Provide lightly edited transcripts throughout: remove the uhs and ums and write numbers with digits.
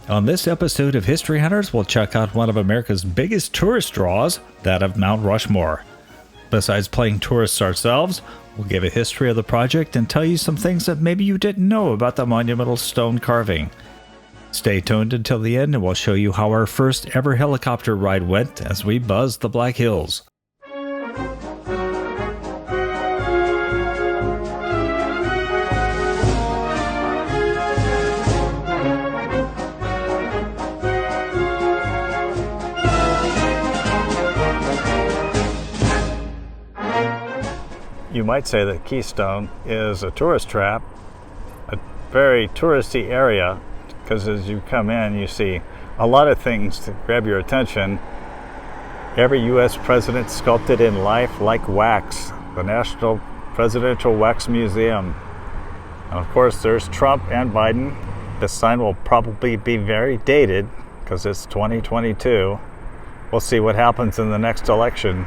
On this episode of History Hunters, we'll check out one of America's biggest tourist draws, that of Mount Rushmore. Besides playing tourists ourselves, we'll give a history of the project and tell you some things that maybe you didn't know about the monumental stone carving. Stay tuned until the end and we'll show you how our first ever helicopter ride went as we buzzed the Black Hills. You might say that Keystone is a tourist trap, a very touristy area, because as you come in you see a lot of things to grab your attention. Every U.S. president sculpted in life like wax, the National Presidential Wax Museum. And of course there's Trump and Biden. This sign will probably be very dated because it's 2022. We'll see what happens in the next election.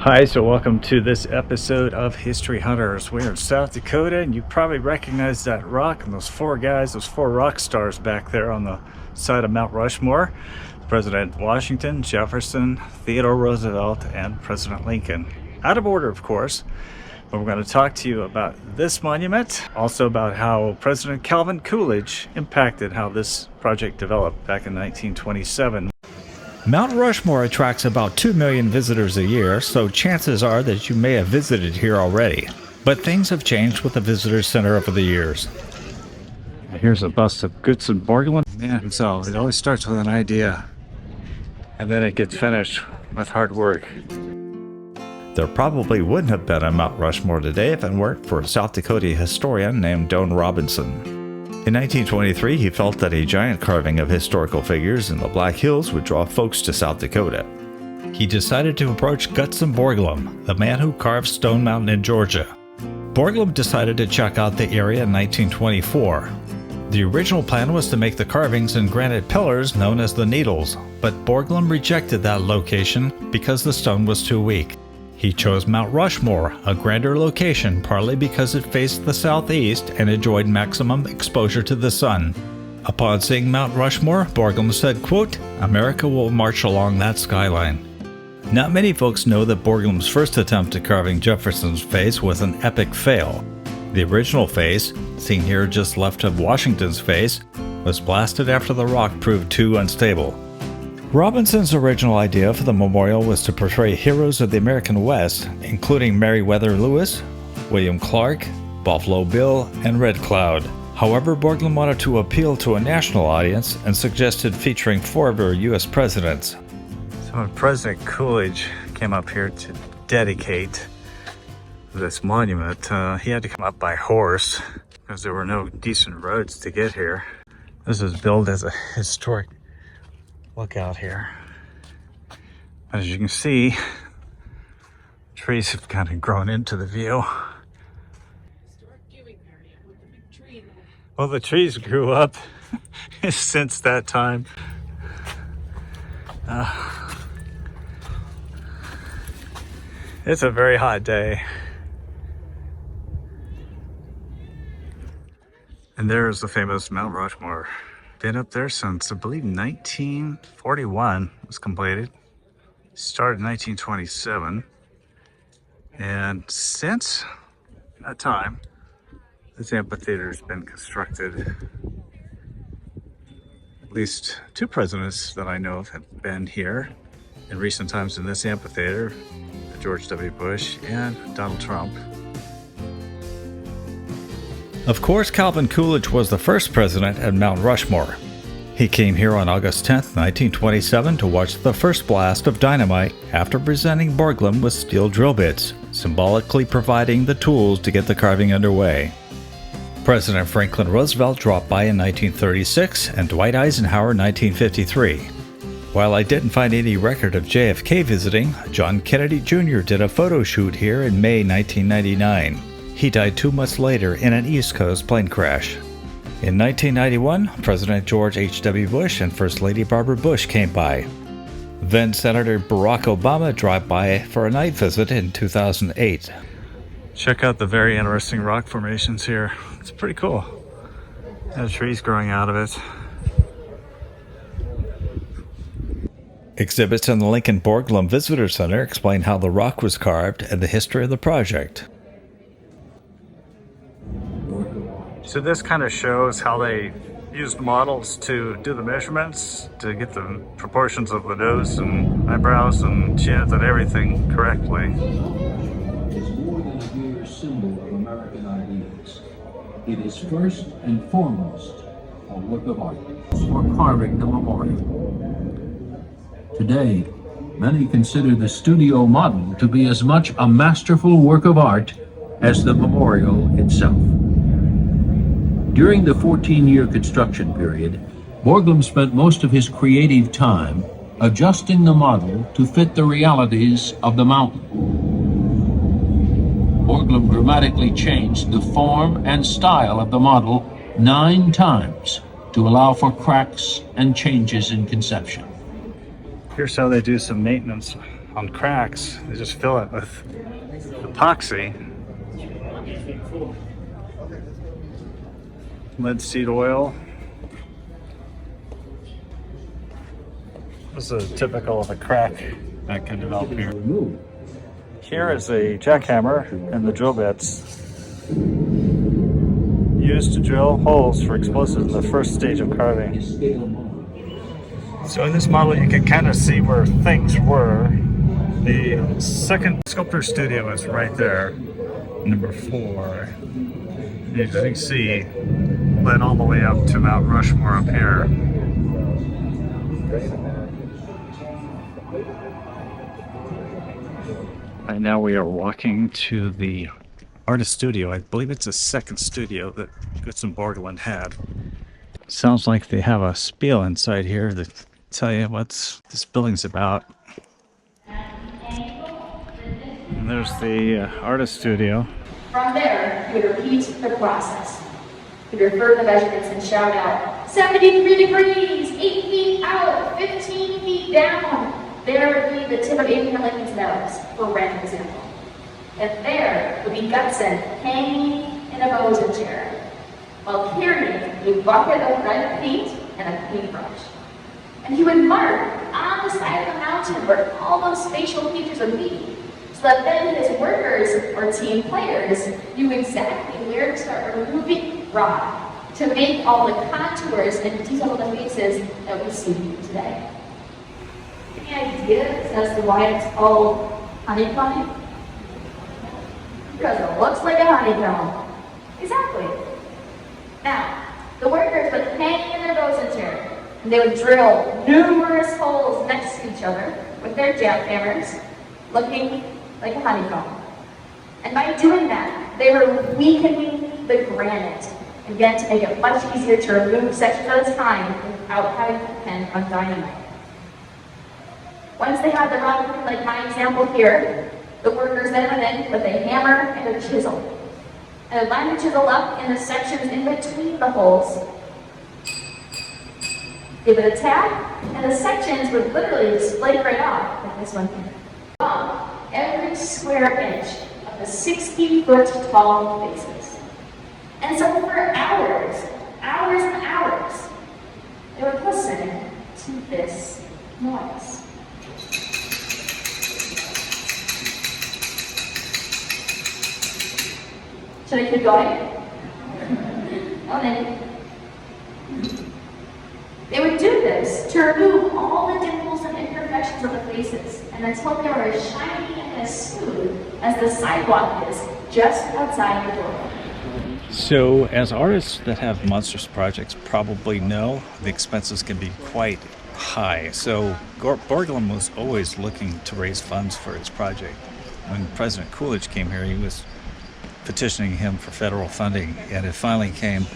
Hi, so welcome to this episode of History Hunters. We're in South Dakota, and you probably recognize that rock and those four guys, those four rock stars back there on the side of Mount Rushmore. President Washington, Jefferson, Theodore Roosevelt, and President Lincoln. Out of order, of course, but we're going to talk to you about this monument, also about how President Calvin Coolidge impacted how this project developed back in 1927. Mount Rushmore attracts about 2 million visitors a year, so chances are that you may have visited here already. But things have changed with the visitor center over the years. Here's a bust of Gutzon Borglum. Man, so it always starts with an idea, and then it gets finished with hard work. There probably wouldn't have been a Mount Rushmore today if it weren't for a South Dakota historian named Don Robinson. In 1923, he felt that a giant carving of historical figures in the Black Hills would draw folks to South Dakota. He decided to approach Gutzon Borglum, the man who carved Stone Mountain in Georgia. Borglum decided to check out the area in 1924. The original plan was to make the carvings in granite pillars known as the Needles, but Borglum rejected that location because the stone was too weak. He chose Mount Rushmore, a grander location partly because it faced the southeast and enjoyed maximum exposure to the sun. Upon seeing Mount Rushmore, Borglum said, quote, "America will march along that skyline." Not many folks know that Borglum's first attempt at carving Jefferson's face was an epic fail. The original face, seen here just left of Washington's face, was blasted after the rock proved too unstable. Robinson's original idea for the memorial was to portray heroes of the American West, including Meriwether Lewis, William Clark, Buffalo Bill, and Red Cloud. However, Borglum wanted to appeal to a national audience and suggested featuring four of our U.S. presidents. So when President Coolidge came up here to dedicate this monument, he had to come up by horse because there were no decent roads to get here. This is billed as a historic lookout here. As you can see, trees have kind of grown into the view. Historic viewing area with a big tree there. Well, the trees grew up since that time. It's a very hot day. And there's the famous Mount Rushmore. Been up there since, I believe, 1941 was completed. Started in 1927. And since that time, this amphitheater has been constructed. At least two presidents that I know of have been here in recent times in this amphitheater, George W. Bush and Donald Trump. Of course, Calvin Coolidge was the first president at Mount Rushmore. He came here on August 10, 1927 to watch the first blast of dynamite after presenting Borglum with steel drill bits, symbolically providing the tools to get the carving underway. President Franklin Roosevelt dropped by in 1936 and Dwight Eisenhower in 1953. While I didn't find any record of JFK visiting, John Kennedy Jr. did a photo shoot here in May 1999. He died 2 months later in an East Coast plane crash. In 1991, President George H.W. Bush and First Lady Barbara Bush came by. Then Senator Barack Obama dropped by for a night visit in 2008. Check out the very interesting rock formations here. It's pretty cool. There's trees growing out of it. Exhibits in the Lincoln Borglum Visitor Center explain how the rock was carved and the history of the project. So this kind of shows how they used models to do the measurements to get the proportions of the nose and eyebrows and chins and everything correctly. It's more than a mere symbol of American ideals. It is first and foremost a work of art. For carving the memorial. Today, many consider the studio model to be as much a masterful work of art as the memorial itself. During the 14-year construction period, Borglum spent most of his creative time adjusting the model to fit the realities of the mountain. Borglum dramatically changed the form and style of the model 9 times to allow for cracks and changes in conception. Here's how they do some maintenance on cracks. They just fill it with epoxy, linseed oil. This is typical of a crack that can develop here. Here is a jackhammer and the drill bits used to drill holes for explosives in the first stage of carving. So in this model you can kind of see where things were. The second sculptor studio is right there, number 4. As you can see, led all the way up to Mount Rushmore up here. Right now we are walking to the artist studio. I believe it's the second studio that Goodson Borglum had. Sounds like they have a spiel inside here to tell you what this building's about. And there's the artist studio. From there, you would repeat the process. You would refer to the measurements and shout out, 73 degrees, 8 feet out, 15 feet down. There would be the tip of Abraham Lincoln's nose, for random example. And there would be Gutson hanging in a Mosen chair, while carrying a bucket of red paint and a paintbrush. And he would mark on the side of the mountain where all those facial features would be, so that then his workers or team players knew exactly where to start removing rock to make all the contours and detail of the faces that we see today. Any ideas as to why it's called honeycomb? Because it looks like a honeycomb. Exactly. Now, the workers would hang in their Mosen chair, and they would drill numerous holes next to each other with their jackhammers, looking like a honeycomb. And by doing that, they were weakening the granite, again to make it much easier to remove sections at a time without having to depend on dynamite. Once they had the rock looking like my example here, the workers then went in with a hammer and a chisel. And would line the chisel up in the sections in between the holes. They would attack, and the sections would literally split right off, like this one here. Every square inch of the 60-foot tall faces. And so for hours and hours, they would listen to this noise. Should I keep going? Oh, then. They would do this to remove all the dimples and imperfections of the faces, and until they were as shiny and as smooth as the sidewalk is just outside the door. So, as artists that have monstrous projects probably know, the expenses can be quite high. So, Borglum was always looking to raise funds for his project. When President Coolidge came here, he was petitioning him for federal funding, and it finally came.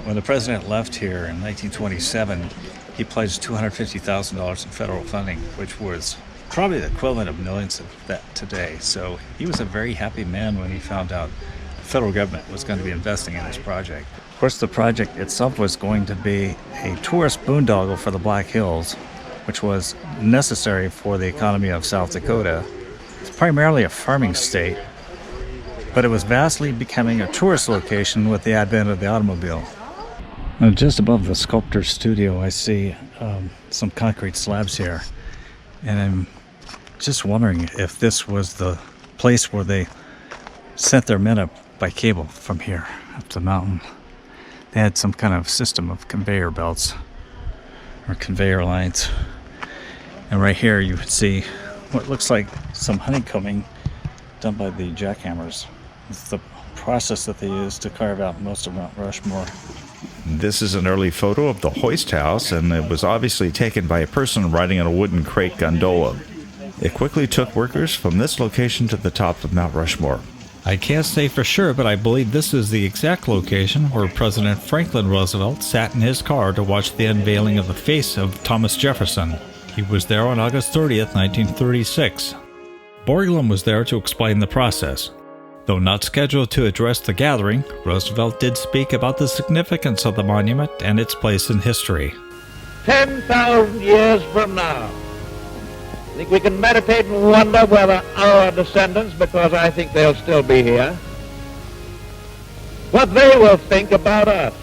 When the president left here in 1927, he pledged $250,000 in federal funding, which was probably the equivalent of millions of that today. So he was a very happy man when he found out the federal government was going to be investing in this project. Of course, the project itself was going to be a tourist boondoggle for the Black Hills, which was necessary for the economy of South Dakota. It's primarily a farming state, but it was vastly becoming a tourist location with the advent of the automobile. Now, just above the sculptor's studio, I see some concrete slabs here. And I'm just wondering if this was the place where they sent their men up by cable from here up the mountain. They had some kind of system of conveyor belts or conveyor lines. And right here you would see what looks like some honeycombing done by the jackhammers. It's the process that they use to carve out most of Mount Rushmore. This is an early photo of the hoist house, and it was obviously taken by a person riding on a wooden crate gondola. It quickly took workers from this location to the top of Mount Rushmore. I can't say for sure, but I believe this is the exact location where President Franklin Roosevelt sat in his car to watch the unveiling of the face of Thomas Jefferson. He was there on August 30th, 1936. Borglum was there to explain the process. Though not scheduled to address the gathering, Roosevelt did speak about the significance of the monument and its place in history. 10,000 years from now, I think we can meditate and wonder whether our descendants, because I think they'll still be here, what they will think about us.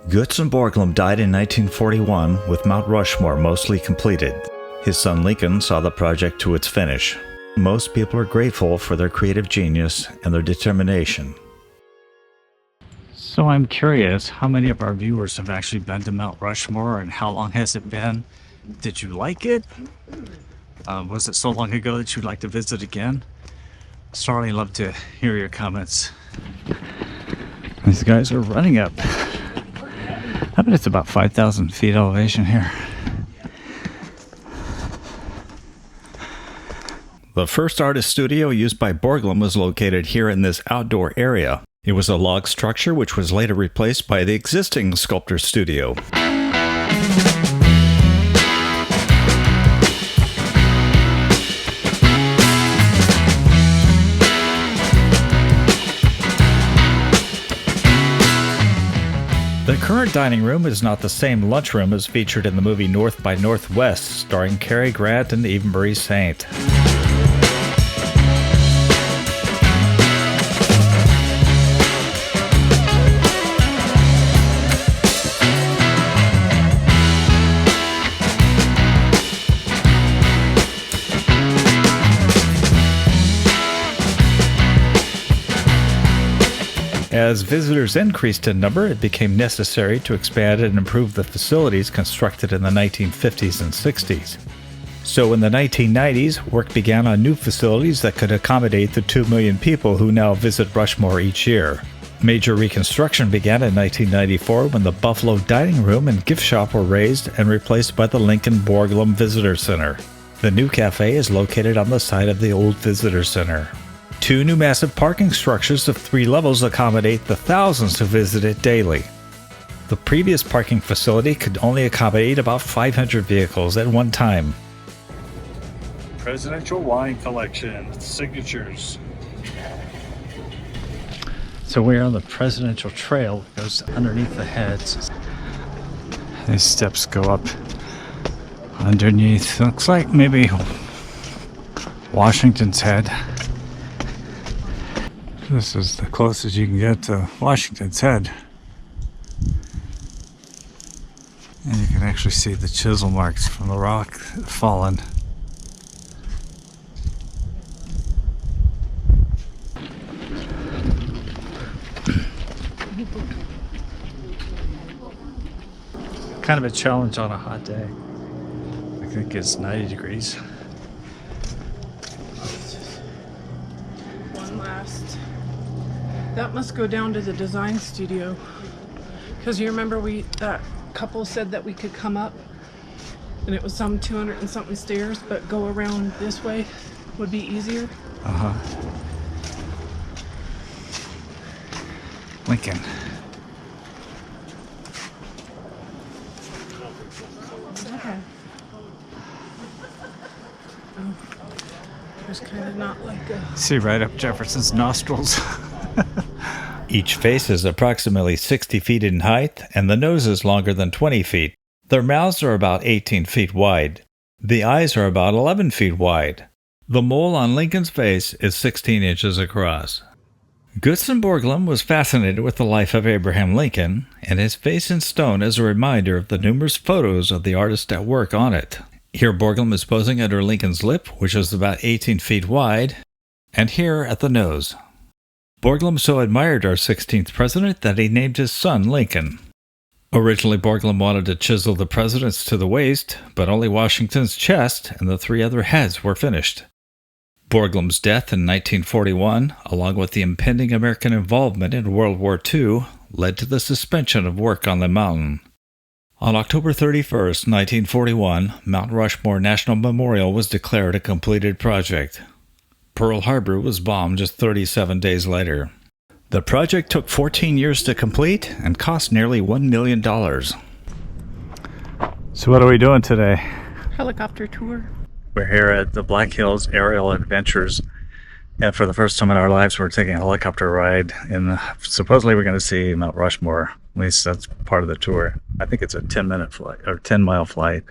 Gutzon Borglum died in 1941 with Mount Rushmore mostly completed. His son Lincoln saw the project to its finish. Most people are grateful for their creative genius and their determination. So I'm curious, how many of our viewers have actually been to Mount Rushmore, and how long has it been? Did you like it? Was it so long ago that you'd like to visit again? Certainly love to hear your comments. These guys are running up. I bet it's about 5,000 feet elevation here. The first artist studio used by Borglum was located here in this outdoor area. It was a log structure which was later replaced by the existing sculptor studio. The current dining room is not the same lunchroom as featured in the movie North by Northwest, starring Cary Grant and Eva Marie Saint. As visitors increased in number, it became necessary to expand and improve the facilities constructed in the 1950s and 60s. So in the 1990s, work began on new facilities that could accommodate the 2 million people who now visit Rushmore each year. Major reconstruction began in 1994 when the Buffalo Dining Room and Gift Shop were raised and replaced by the Lincoln Borglum Visitor Center. The new cafe is located on the site of the old Visitor Center. 2 new massive parking structures of 3 levels accommodate the thousands who visit it daily. The previous parking facility could only accommodate about 500 vehicles at one time. Presidential wine collection, signatures. So we're on the Presidential Trail that goes underneath the heads. These steps go up underneath. Looks like maybe Washington's head. This is the closest you can get to Washington's head. And you can actually see the chisel marks from the rock fallen. Kind of a challenge on a hot day. I think it's 90 degrees. One last. That must go down to the design studio. Because you remember that couple said that we could come up and it was some 200 and something stairs, but go around this way would be easier. Lincoln. Okay. Oh, there's kind of not like a... See right up Jefferson's nostrils. Each face is approximately 60 feet in height, and the nose is longer than 20 feet. Their mouths are about 18 feet wide. The eyes are about 11 feet wide. The mole on Lincoln's face is 16 inches across. Gutzon Borglum was fascinated with the life of Abraham Lincoln, and his face in stone is a reminder of the numerous photos of the artist at work on it. Here Borglum is posing under Lincoln's lip, which is about 18 feet wide, and here at the nose. Borglum so admired our 16th president that he named his son Lincoln. Originally, Borglum wanted to chisel the presidents to the waist, but only Washington's chest and the 3 other heads were finished. Borglum's death in 1941, along with the impending American involvement in World War II, led to the suspension of work on the mountain. On October 31, 1941, Mount Rushmore National Memorial was declared a completed project. Pearl Harbor was bombed just 37 days later. The project took 14 years to complete and cost nearly $1 million. So what are we doing today? Helicopter tour. We're here at the Black Hills Aerial Adventures, and for the first time in our lives we're taking a helicopter ride, and supposedly we're going to see Mount Rushmore. At least that's part of the tour. I think it's a 10-minute flight, or 10-mile flight.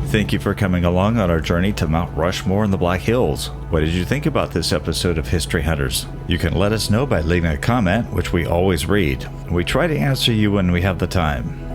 Thank you for coming along on our journey to Mount Rushmore in the Black Hills. What did you think about this episode of History Hunters? You can let us know by leaving a comment, which we always read. We try to answer you when we have the time.